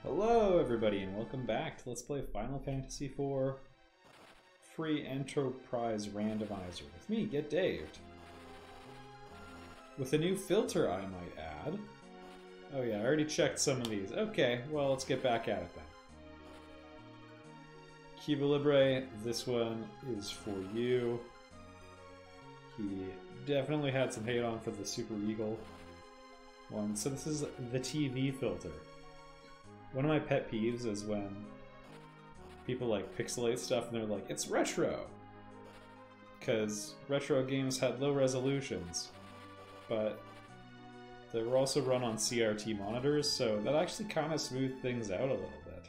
Hello everybody and welcome back to Let's Play Final Fantasy IV Free Enterprise Randomizer with me, Get Daved. With a new filter I might add. Oh yeah, I already checked some of these. Okay, well let's get back at it then. Cuba Libre, this one is for you. He definitely had some hate on for the Super Eagle one. So this is the TV filter. One of my pet peeves is when people like pixelate stuff and they're like, it's retro! Because retro games had low resolutions, but they were also run on CRT monitors, so that actually kind of smoothed things out a little bit.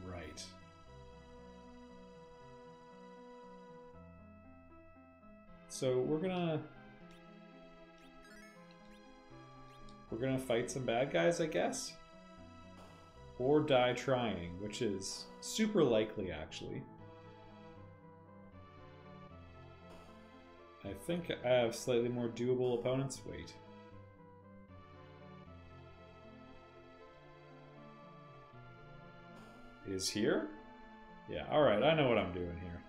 Right. So we're gonna fight some bad guys, I guess? Or die trying, which is super likely, actually. I think I have slightly more doable opponents. Wait. Is here? Yeah, alright, I know what I'm doing here.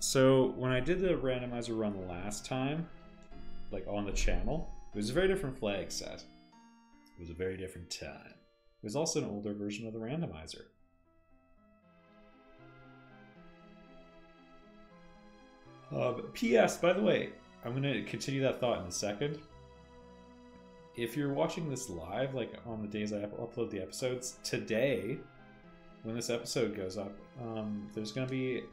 So, when I did the randomizer run last time, like on the channel, it was a very different flag set. It was a very different time. It was also an older version of the randomizer. P.S. by the way, I'm going to continue that thought in a second. If you're watching this live, like on the days I upload the episodes, today, when this episode goes up, there's going to be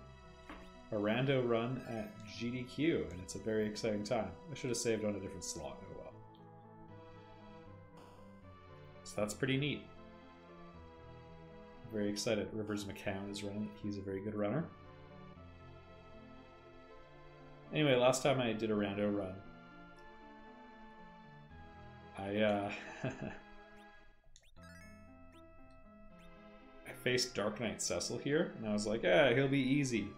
a rando run at GDQ, and it's a very exciting time. I should have saved on a different slot. Oh well. So that's pretty neat. I'm very excited. Rivers McCown is running. He's a very good runner. Anyway, last time I did a rando run, I faced Dark Knight Cecil here, and I was like, he'll be easy.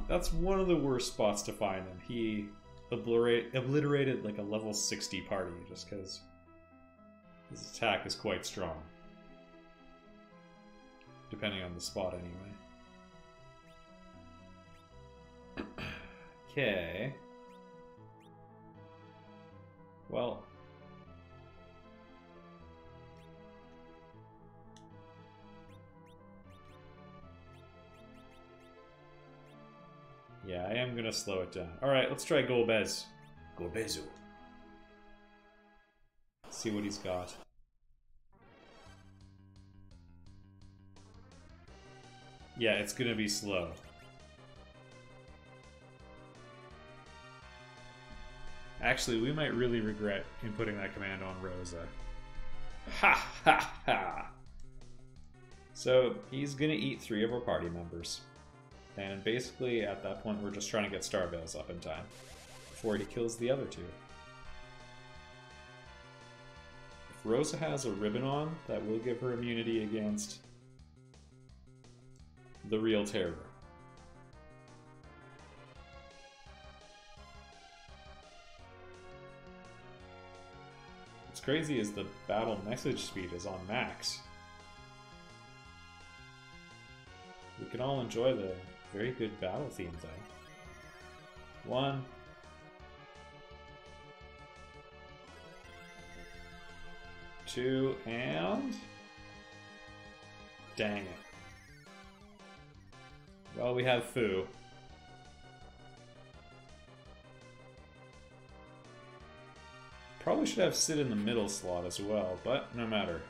That's one of the worst spots to find him. He obliterated like a level 60 party just because his attack is quite strong. Depending on the spot, anyway. Okay. Well. Yeah, I am gonna slow it down. Alright, let's try Golbez. Golbezu. See what he's got. Yeah, it's gonna be slow. Actually, we might really regret inputting that command on Rosa. Ha ha ha! So, he's gonna eat 3 of our party members. And basically, at that point, we're just trying to get Star Veils up in time before he kills the other 2. If Rosa has a ribbon on, that will give her immunity against the real terror. What's crazy is the battle message speed is on max. We can all enjoy the very good battle theme thing. 1. 2, and... Dang it. Well, we have Fu. Probably should have Sid in the middle slot as well, but no matter.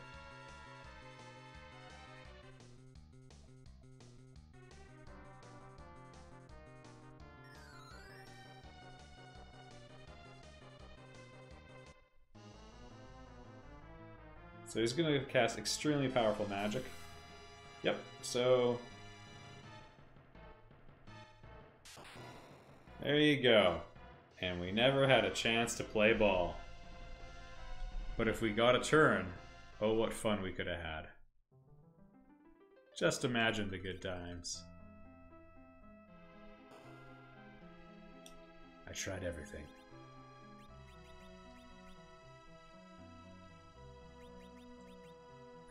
So he's going to cast extremely powerful magic. Yep, so... There you go. And we never had a chance to play ball. But if we got a turn, oh what fun we could have had. Just imagine the good times. tried everything.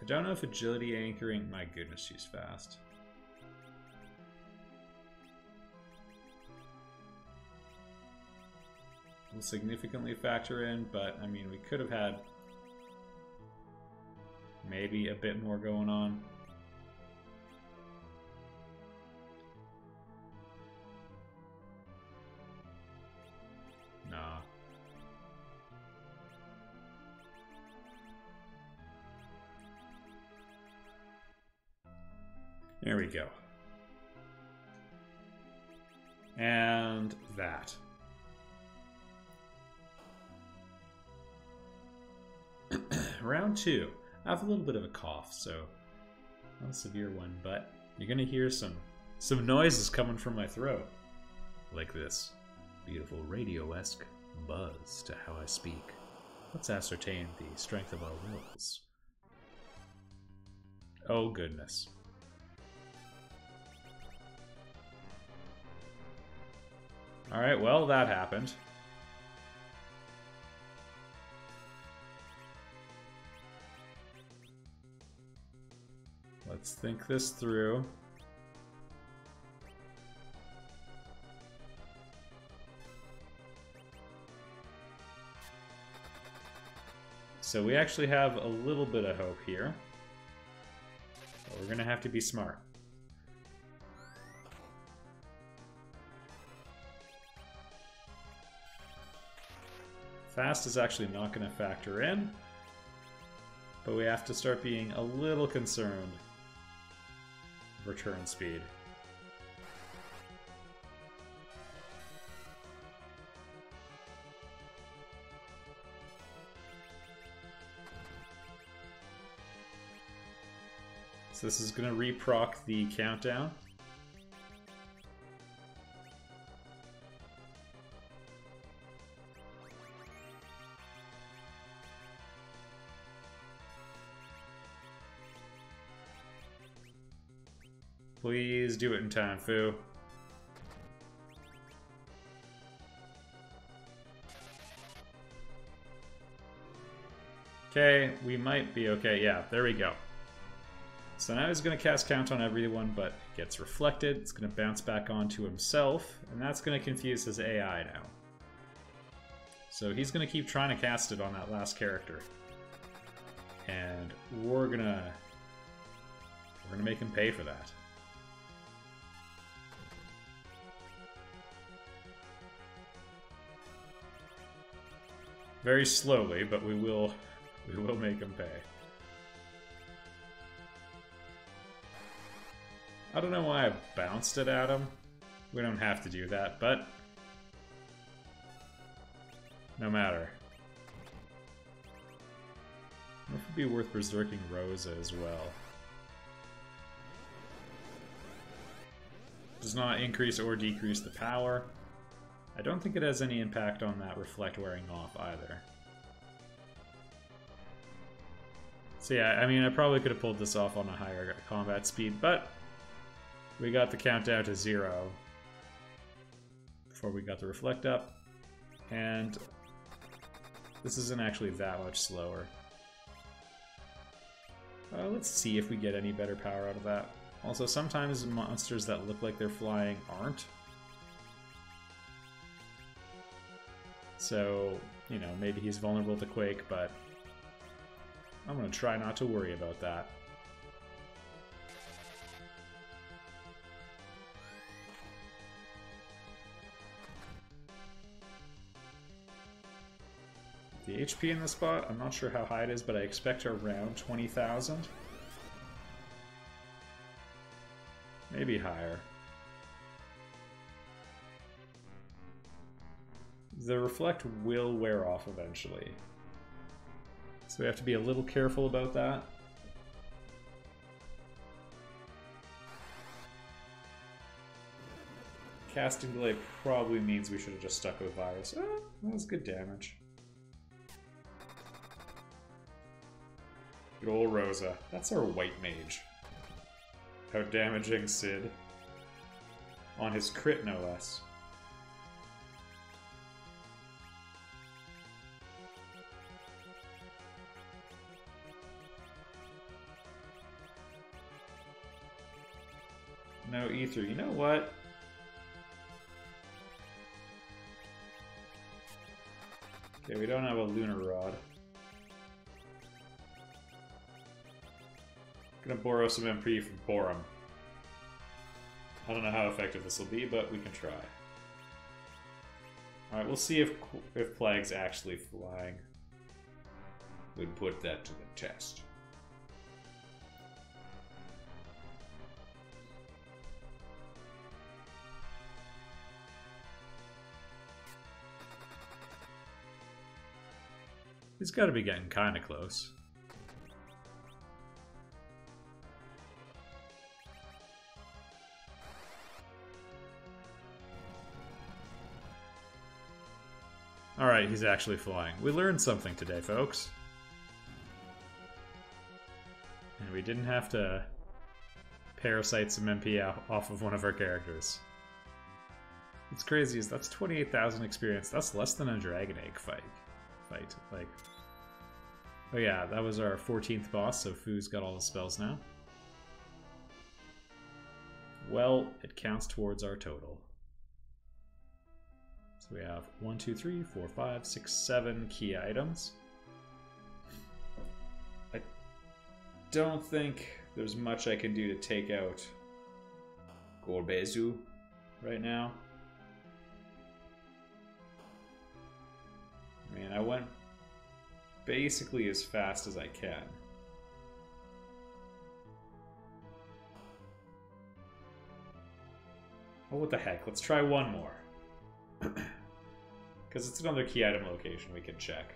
I don't know if agility anchoring... My goodness, she's fast. Will significantly factor in, but I mean, we could have had maybe a bit more going on. Nah. There we go. And that. Round 2. I have a little bit of a cough, so not a severe one, but you're gonna hear some noises coming from my throat. Like this beautiful radio-esque buzz to how I speak. Let's ascertain the strength of our wills. Oh goodness. Alright, well that happened. Let's think this through. So we actually have a little bit of hope here. But we're gonna have to be smart. Fast is actually not gonna factor in, but we have to start being a little concerned. Return speed. So this is going to reproc the countdown. Please do it in time, Fu. Okay, we might be okay. Yeah, there we go. So now he's going to cast Count on everyone, but it gets reflected. It's going to bounce back onto himself, and that's going to confuse his AI now. So he's going to keep trying to cast it on that last character. And we're going to make him pay for that. Very slowly, but we will make him pay. I don't know why I bounced it at him. We don't have to do that, but no matter. I wonder if it'd be worth berserking Rosa as well. Does not increase or decrease the power. I don't think it has any impact on that reflect wearing off either. So yeah, I mean, I probably could have pulled this off on a higher combat speed, but we got the countdown to 0 before we got the reflect up, and this isn't actually that much slower. Let's see if we get any better power out of that. Also, sometimes monsters that look like they're flying aren't. So, you know, maybe he's vulnerable to Quake, but I'm going to try not to worry about that. The HP in this spot, I'm not sure how high it is, but I expect around 20,000. Maybe higher. The reflect will wear off eventually. So we have to be a little careful about that. Casting delay probably means we should have just stuck with Virus. Oh, that was good damage. Good old Rosa. That's our white mage. Out damaging Sid. On his crit, no less. No ether. You know what? Okay, we don't have a lunar rod. Gonna borrow some MP from Borum. I don't know how effective this will be, but we can try. Alright, we'll see if Plague's actually flying. We'd put that to the test. He's got to be getting kind of close. Alright, he's actually flying. We learned something today, folks. And we didn't have to parasite some MP off of one of our characters. What's crazy is that's 28,000 experience. That's less than a Dragon Egg fight. Like, oh yeah, that was our 14th boss, so Fu's got all the spells now. Well, it counts towards our total. So we have 1, 2, 3, 4, 5, 6, 7 key items. I don't think there's much I can do to take out Golbez right now. I mean, I went basically as fast as I can. Oh, what the heck? Let's try one more. Because it's another key item location we can check.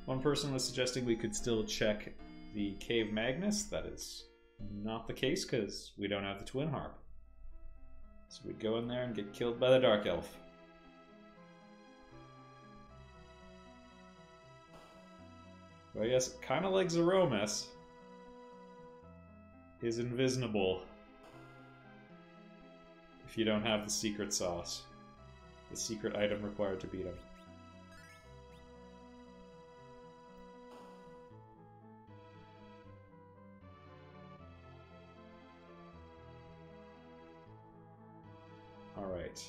One person was suggesting we could still check the Cave Magnus. That is not the case because we don't have the Twin Harp. So we'd go in there and get killed by the Dark Elf. Well, I guess kind of like Zeromus is invisible if you don't have the secret sauce. The secret item required to beat him. Alright.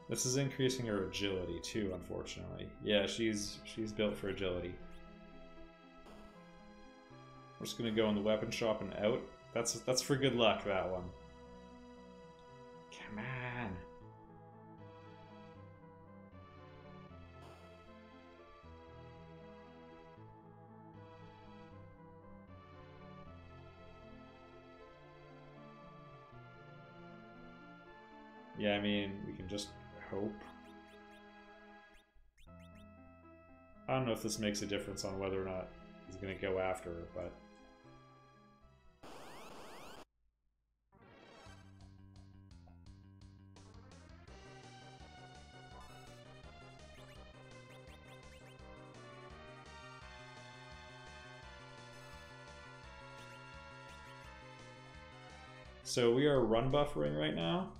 This is increasing her agility too, unfortunately. Yeah, she's built for agility. We're just gonna go in the weapon shop and out. That's for good luck, that one. Come on. Yeah, I mean, we can just hope. I don't know if this makes a difference on whether or not he's going to go after her, but... So we are run buffering right now.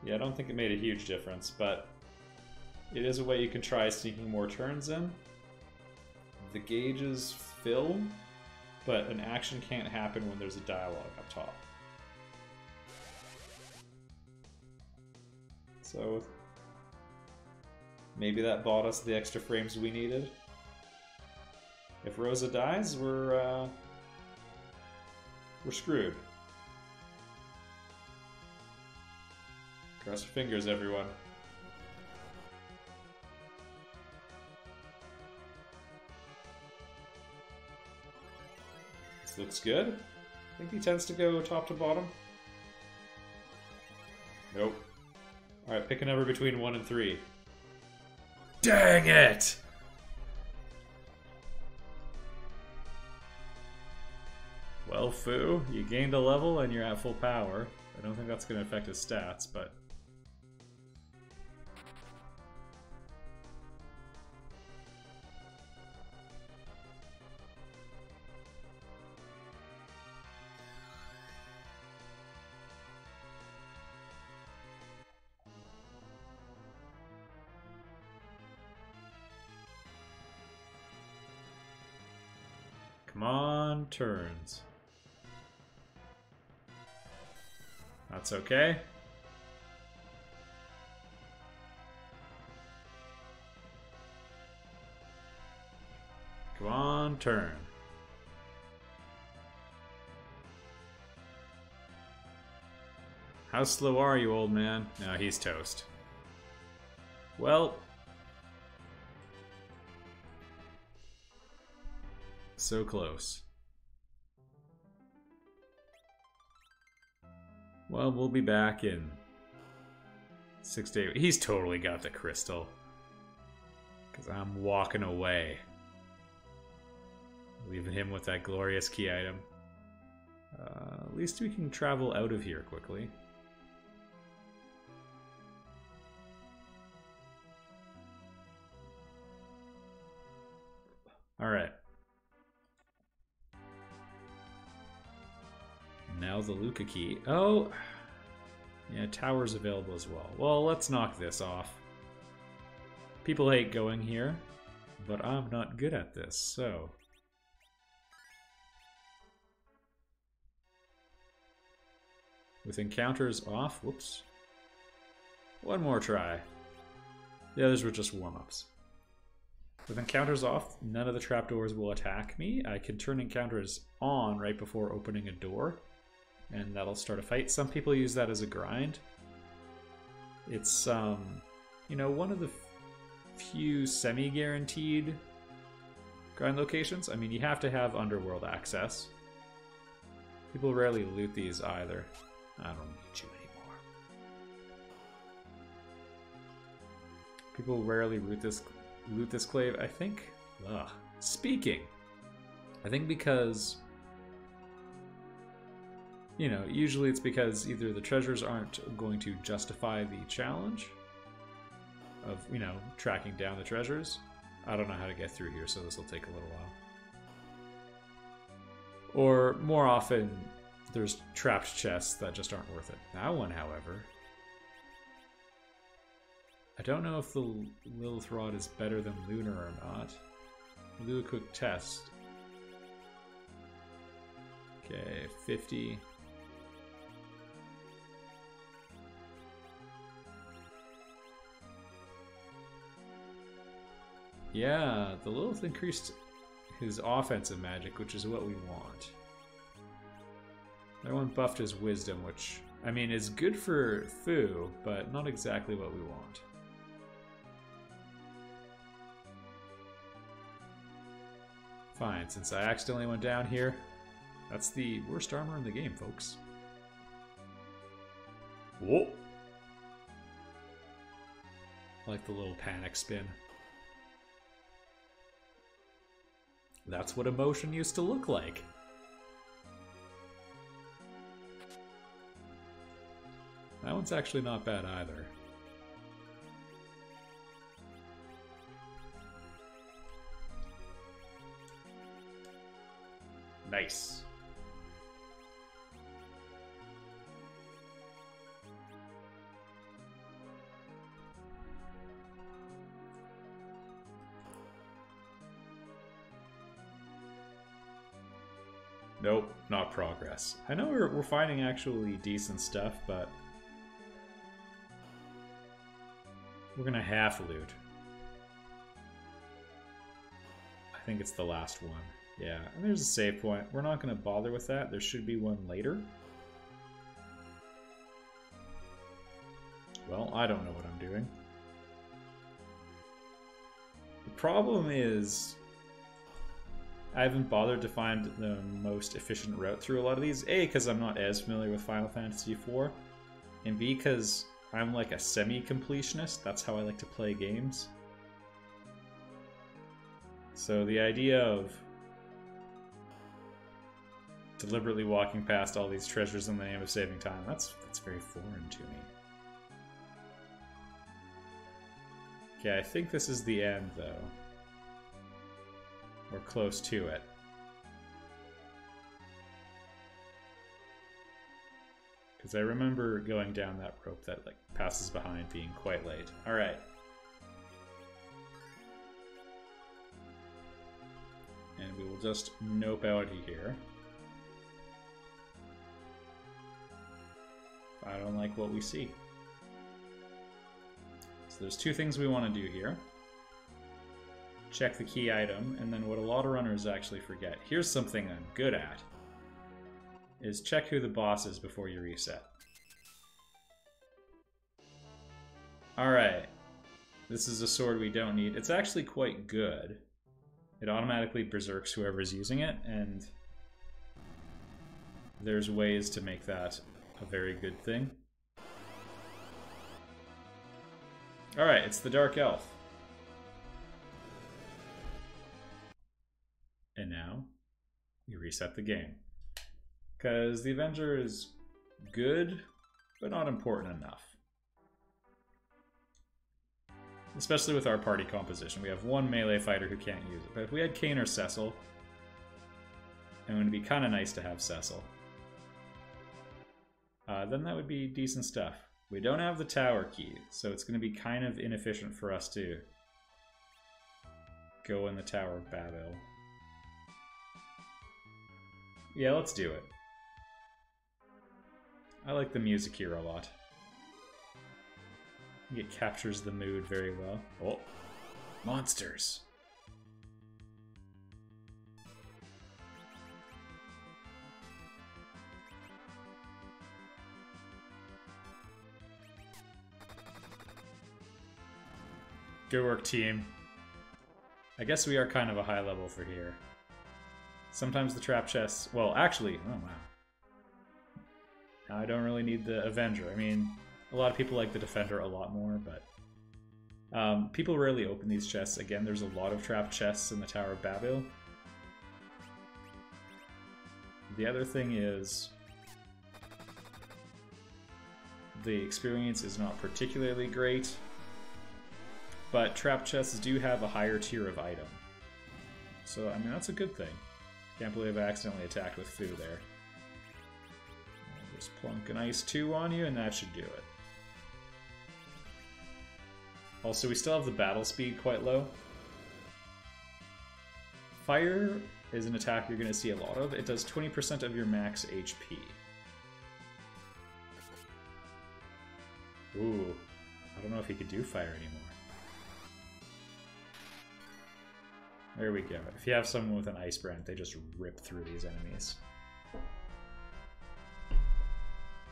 Yeah, I don't think it made a huge difference, but it is a way you can try sneaking more turns in. The gauges fill, but an action can't happen when there's a dialogue up top. So maybe that bought us the extra frames we needed. If Rosa dies, we're screwed. Cross your fingers, everyone. This looks good. I think he tends to go top to bottom. Nope. Alright, pick a number between 1 and 3. Dang it! Well, Fu, you gained a level and you're at full power. I don't think that's going to affect his stats, but... Come on, turns. That's okay. Come on, turn. How slow are you, old man? No, he's toast. Well, so close. Well, we'll be back in 6 to 8. He's totally got the crystal. Because I'm walking away. Leaving him with that glorious key item. At least we can travel out of here quickly. Alright. Now the Luca key. Oh! Yeah, tower's available as well. Well, let's knock this off. People hate going here, but I'm not good at this, so... With encounters off, whoops. One more try. The others were just warm-ups. With encounters off, none of the trapdoors will attack me. I can turn encounters on right before opening a door, and that'll start a fight. Some people use that as a grind. It's, you know, one of the few semi-guaranteed grind locations. I mean, you have to have underworld access. People rarely loot these either. I don't need you anymore. People rarely loot this clave. I think, speaking, I think because, you know, usually it's because either the treasures aren't going to justify the challenge of, you know, tracking down the treasures. I don't know how to get through here, so this will take a little while. Or more often, there's trapped chests that just aren't worth it. That one, however, I don't know if the Lilith Rod is better than Lunar or not. We'll do a quick test. Okay, 50. Yeah, the Lilith increased his offensive magic, which is what we want. That one buffed his wisdom, which, I mean, is good for Fu, but not exactly what we want. Fine, since I accidentally went down here, that's the worst armor in the game, folks. Whoa! I like the little panic spin. That's what emotion used to look like. That one's actually not bad either. Nice. Nope, not progress. I know we're finding actually decent stuff, but we're gonna half loot. I think it's the last one. Yeah, and there's a save point. We're not gonna bother with that. There should be one later. Well, I don't know what I'm doing. The problem is I haven't bothered to find the most efficient route through a lot of these. A, because I'm not as familiar with Final Fantasy IV, and B, because I'm like a semi-completionist. That's how I like to play games. So the idea of deliberately walking past all these treasures in the name of saving time, that's very foreign to me. Okay, I think this is the end, though. We're close to it. Because I remember going down that rope that like passes behind being quite late. Alright. And we we'll just nope out here. I don't like what we see. So there's two things we want to do here. Check the key item, and then what a lot of runners actually forget. Here's something I'm good at. Is check who the boss is before you reset. Alright. This is a sword we don't need. It's actually quite good. It automatically berserks whoever's using it, and there's ways to make that a very good thing. Alright, it's the Dark Elf. And now, we reset the game. Because the Avenger is good, but not important enough. Especially with our party composition. We have one melee fighter who can't use it. But if we had Kane or Cecil, and it would be kind of nice to have Cecil, then that would be decent stuff. We don't have the tower key, so it's going to be kind of inefficient for us to go in the Tower of Babel. Yeah, let's do it. I like the music here a lot. It captures the mood very well. Oh, monsters! Good work, team. I guess we are kind of a high level for here. Sometimes the trap chests... Well, actually... Oh, wow. Now I don't really need the Avenger. I mean, a lot of people like the Defender a lot more, but... people rarely open these chests. Again, there's a lot of trap chests in the Tower of Babel. The other thing is... the experience is not particularly great. But trap chests do have a higher tier of item. So, I mean, that's a good thing. Can't believe I accidentally attacked with Fu there. I'll just plunk an Ice 2 on you, and that should do it. Also, we still have the battle speed quite low. Fire is an attack you're going to see a lot of. It does 20% of your max HP. Ooh, I don't know if he could do fire anymore. There we go. If you have someone with an Ice Brand, they just rip through these enemies.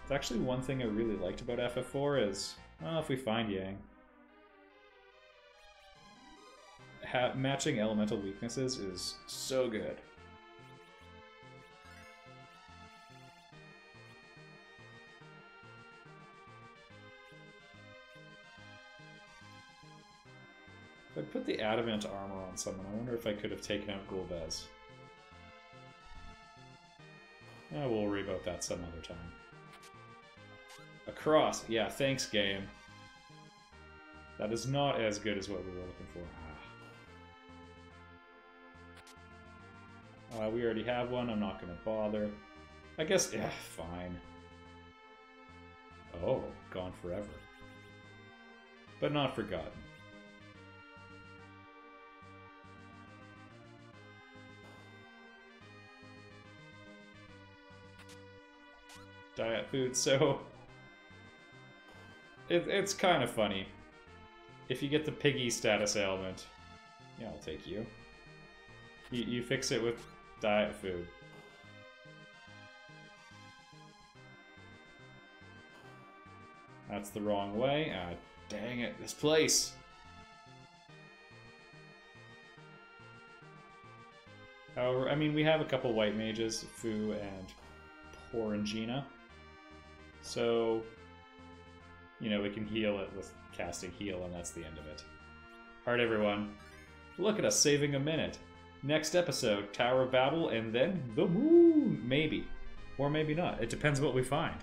It's actually one thing I really liked about FF4 is, well, if we find Yang, matching elemental weaknesses is so good. If I put the adamant armor on someone, I wonder if I could have taken out Golbez. We'll worry about that some other time. Across. Yeah, thanks, game. That is not as good as what we were looking for. We already have one. I'm not going to bother. I guess, yeah, fine. Oh, gone forever. But not forgotten. Diet food, so it's kind of funny. If you get the piggy status ailment, yeah, I'll take you. You fix it with diet food. That's the wrong way. Ah, dang it, this place. However, I mean, we have a couple white mages, Fu and Porangina. So, you know, we can heal it with casting heal, and that's the end of it. Alright, everyone. Look at us saving a minute. Next episode, Tower of Babel, and then the moon. Maybe. Or maybe not. It depends what we find.